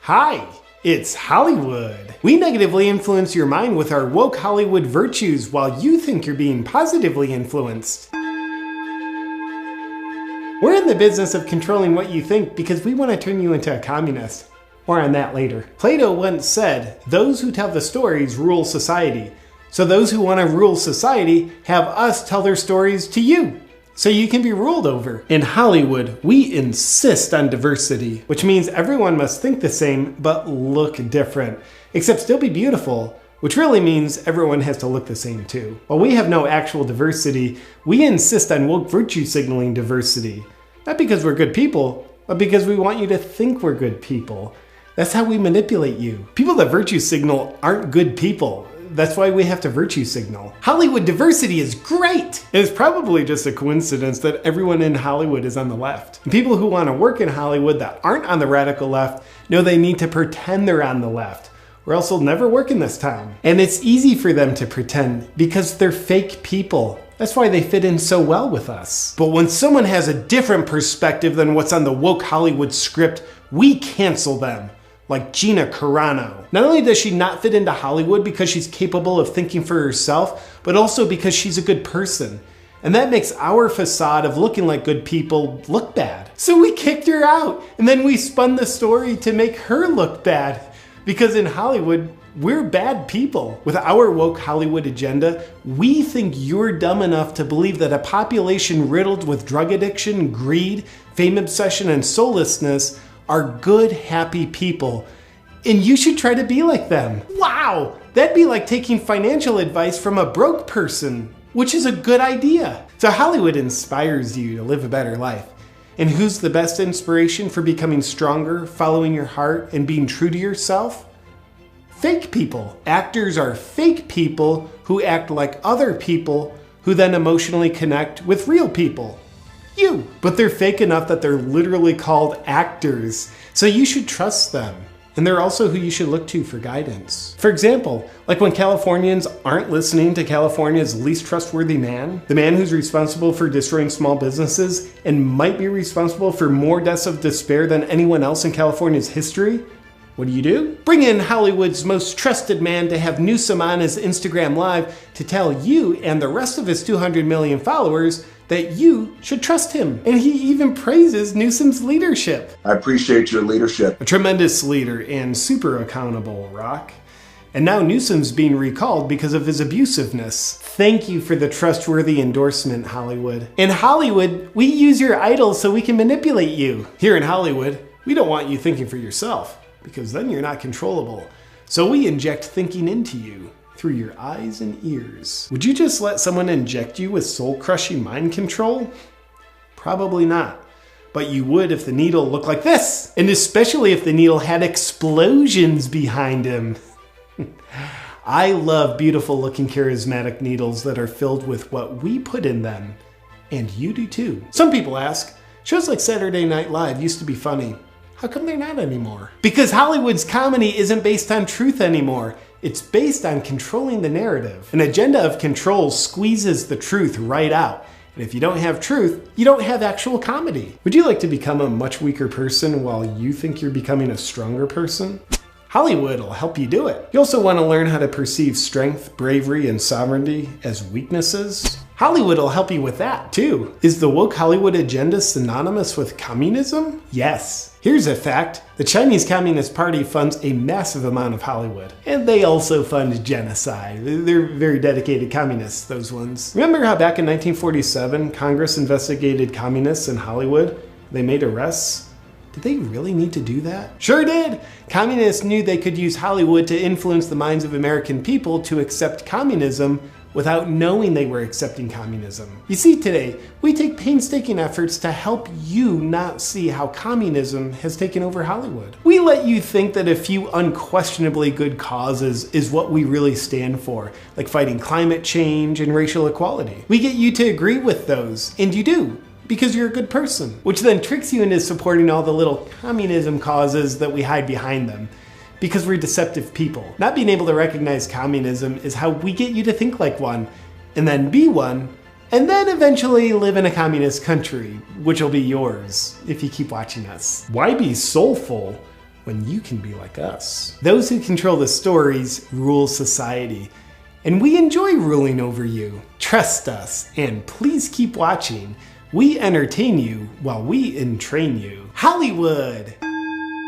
Hi, it's Hollywood. We negatively influence your mind with our woke Hollywood virtues while you think you're being positively influenced. We're in the business of controlling what you think because we want to turn you into a communist. More on that later. Plato once said, "Those who tell the stories rule society." So those who want to rule society have us tell their stories to you, so you can be ruled over. In Hollywood, we insist on diversity, which means everyone must think the same but look different, except still be beautiful, which really means everyone has to look the same too. While we have no actual diversity, we insist on woke virtue signaling diversity. Not because we're good people, but because we want you to think we're good people. That's how we manipulate you. People that virtue signal aren't good people. That's why we have to virtue signal. Hollywood diversity is great! It's probably just a coincidence that everyone in Hollywood is on the left. And people who want to work in Hollywood that aren't on the radical left know they need to pretend they're on the left, or else they'll never work in this town. And it's easy for them to pretend because they're fake people. That's why they fit in so well with us. But when someone has a different perspective than what's on the woke Hollywood script, we cancel them. Like Gina Carano. Not only does she not fit into Hollywood because she's capable of thinking for herself, but also because she's a good person. And that makes our facade of looking like good people look bad. So we kicked her out, and then we spun the story to make her look bad. Because in Hollywood, we're bad people. With our woke Hollywood agenda, we think you're dumb enough to believe that a population riddled with drug addiction, greed, fame obsession, and soullessness are good, happy people, and you should try to be like them. Wow, that'd be like taking financial advice from a broke person, which is a good idea. So Hollywood inspires you to live a better life. And who's the best inspiration for becoming stronger, following your heart, and being true to yourself? Fake people. Actors are fake people who act like other people who then emotionally connect with real people. You. But they're fake enough that they're literally called actors, so you should trust them. And they're also who you should look to for guidance. For example, like when Californians aren't listening to California's least trustworthy man, the man who's responsible for destroying small businesses and might be responsible for more deaths of despair than anyone else in California's history, what do? Bring in Hollywood's most trusted man to have Newsom on his Instagram Live to tell you and the rest of his 200 million followers that you should trust him. And he even praises Newsom's leadership. I appreciate your leadership. A tremendous leader and super accountable, Rock. And now Newsom's being recalled because of his abusiveness. Thank you for the trustworthy endorsement, Hollywood. In Hollywood, we use your idols so we can manipulate you. Here in Hollywood, we don't want you thinking for yourself, because then you're not controllable. So we inject thinking into you through your eyes and ears. Would you just let someone inject you with soul-crushing mind control? Probably not. But you would if the needle looked like this, and especially if the needle had explosions behind him. I love beautiful-looking charismatic needles that are filled with what we put in them, and you do too. Some people ask, shows like Saturday Night Live used to be funny. How come they're not anymore? Because Hollywood's comedy isn't based on truth anymore. It's based on controlling the narrative. An agenda of control squeezes the truth right out. And if you don't have truth, you don't have actual comedy. Would you like to become a much weaker person while you think you're becoming a stronger person? Hollywood will help you do it. You also want to learn how to perceive strength, bravery, and sovereignty as weaknesses? Hollywood will help you with that too. Is the woke Hollywood agenda synonymous with communism? Yes. Here's a fact. The Chinese Communist Party funds a massive amount of Hollywood. And they also fund genocide. They're very dedicated communists, those ones. Remember how back in 1947, Congress investigated communists in Hollywood? They made arrests? Did they really need to do that? Sure did! Communists knew they could use Hollywood to influence the minds of American people to accept communism without knowing they were accepting communism. You see, today, we take painstaking efforts to help you not see how communism has taken over Hollywood. We let you think that a few unquestionably good causes is what we really stand for, like fighting climate change and racial equality. We get you to agree with those, and you do, because you're a good person, which then tricks you into supporting all the little communism causes that we hide behind them. Because we're deceptive people. Not being able to recognize communism is how we get you to think like one, and then be one, and then eventually live in a communist country, which will be yours if you keep watching us. Why be soulful when you can be like us. Those who control the stories rule society. And we enjoy ruling over you. Trust us, and please keep watching. We entertain you while we entrain you. Hollywood!